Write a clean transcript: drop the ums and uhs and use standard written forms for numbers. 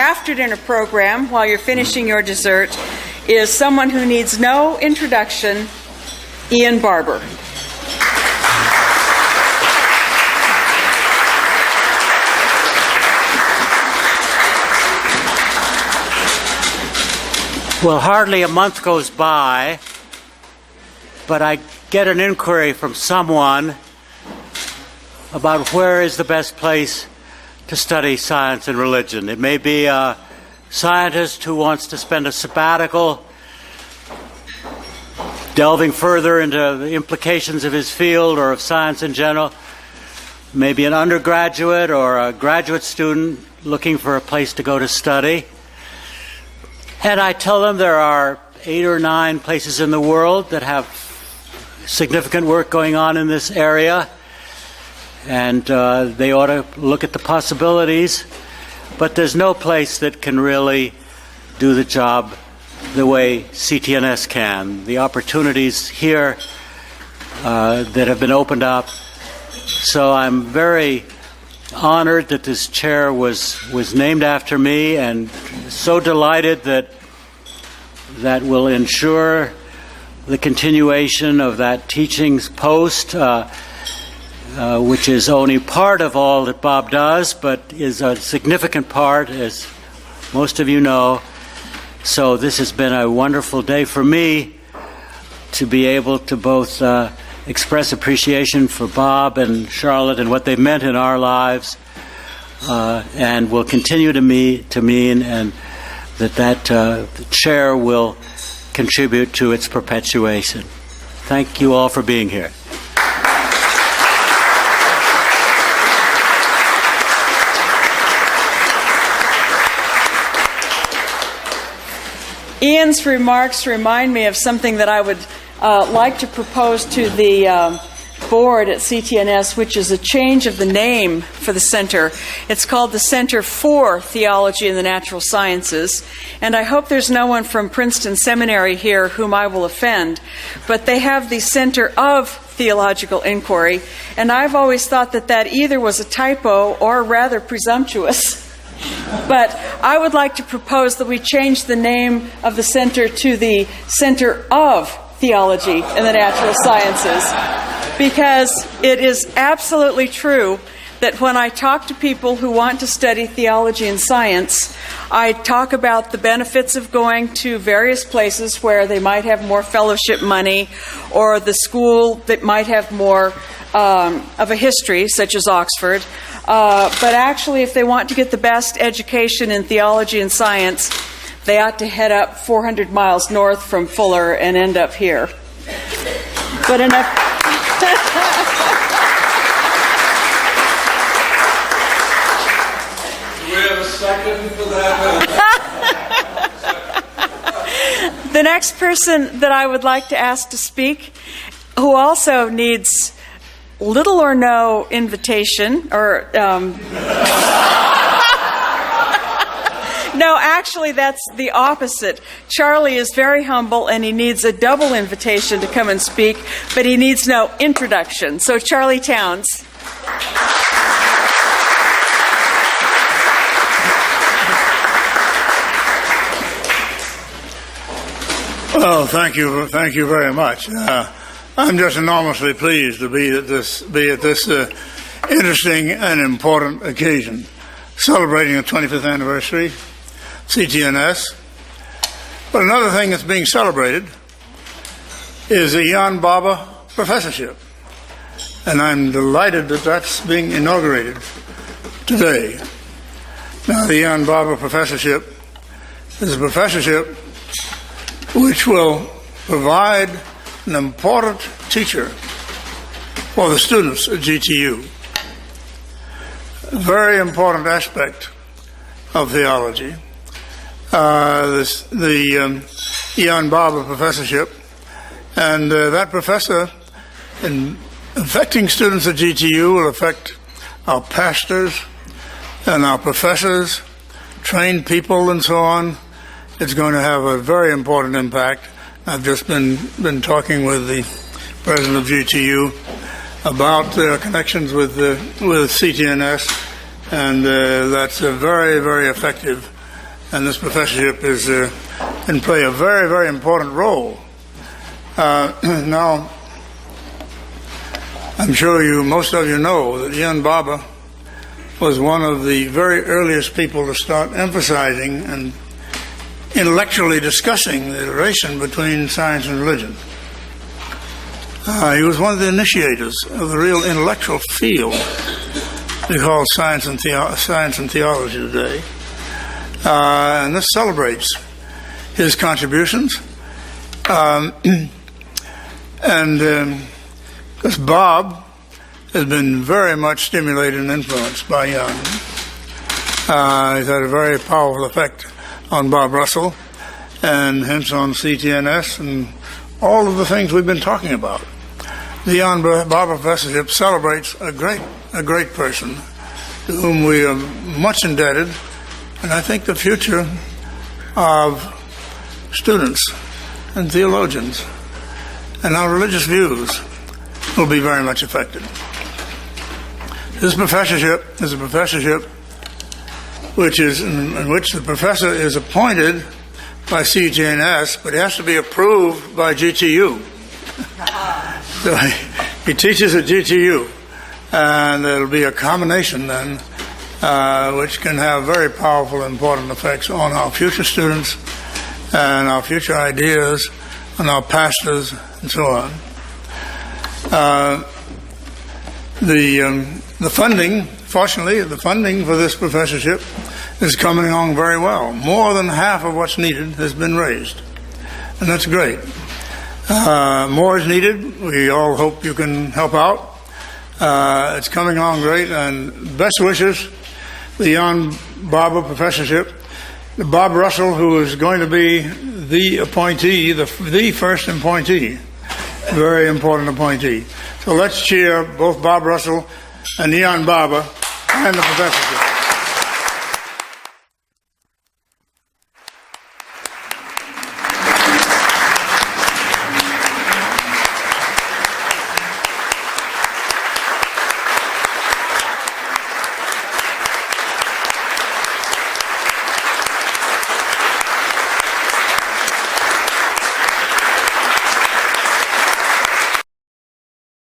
after-dinner program, while you're finishing your dessert, is someone who needs no introduction, Ian Barber. Well, hardly a month goes by, but I get an inquiry from someone about where is the best place to study science and religion. It may be a scientist who wants to spend a sabbatical delving further into the implications of his field or of science in general. Maybe an undergraduate or a graduate student looking for a place to go to study. And I tell them there are 8 or 9 places in the world that have significant work going on in this area, and they ought to look at the possibilities. But there's no place that can really do the job the way CTNS can. The opportunities here that have been opened up. So I'm very honored that this chair was named after me, and so delighted that will ensure the continuation of that teaching post, which is only part of all that Bob does, but is a significant part, as most of you know. So this has been a wonderful day for me to be able to both express appreciation for Bob and Charlotte and what they've meant in our lives, and will continue to mean, and that chair will contribute to its perpetuation. Thank you all for being here. Ian's remarks remind me of something that I would like to propose to the board at CTNS, which is a change of the name for the center. It's called the Center for Theology and the Natural Sciences, and I hope there's no one from Princeton Seminary here whom I will offend, but they have the Center of Theological Inquiry, and I've always thought that either was a typo or rather presumptuous. But I would like to propose that we change the name of the center to the Center of Theology and the Natural Sciences, because it is absolutely true that when I talk to people who want to study theology and science, I talk about the benefits of going to various places where they might have more fellowship money, or the school that might have more of a history, such as Oxford. But actually, if they want to get the best education in theology and science, they ought to head up 400 miles north from Fuller and end up here. But enough. Do we have a second for that? The next person that I would like to ask to speak, who also needs little or no invitation, or no, actually that's the opposite. Charlie is very humble and he needs a double invitation to come and speak, but he needs no introduction. So Charlie Towns. Well, thank you very much. I'm just enormously pleased to be at this interesting and important occasion, celebrating the 25th anniversary, CTNS. But another thing that's being celebrated is the Jan Barber Professorship, and I'm delighted that that's being inaugurated today. Now, the Jan Barber Professorship is a professorship which will provide an important teacher for the students at GTU. A very important aspect of theology. The Jan Barber Professorship, and that professor, in affecting students at GTU, will affect our pastors and our professors, trained people, and so on. It's going to have a very important impact. I've just been talking with the president of GTU about their connections with CTNS, and that's a very, very effective and this professorship can play a very, very important role. Now, I'm sure most of you know that Ian Barber was one of the very earliest people to start emphasizing and intellectually discussing the relation between science and religion. He was one of the initiators of the real intellectual field we call science and theology today. And this celebrates his contributions. Because Bob has been very much stimulated and influenced by Young. He's had a very powerful effect on Bob Russell and hence on CTNS and all of the things we've been talking about. The Jan Barber Professorship celebrates a great person to whom we are much indebted, and I think the future of students and theologians and our religious views will be very much affected. This professorship is a professorship in which the professor is appointed by CTNS, but he has to be approved by GTU. So he teaches at GTU, and there will be a combination then which can have very powerful, important effects on our future students and our future ideas, on our pastors, and so on. The funding, fortunately, the funding for this professorship is coming along very well. More than half of what's needed has been raised, and that's great. More is needed. We all hope you can help out. It's coming along great, and best wishes, the Jan Barber Professorship, Bob Russell, who is going to be the appointee, the first appointee, very important appointee. So let's cheer both Bob Russell and Jan Barber and the professorship.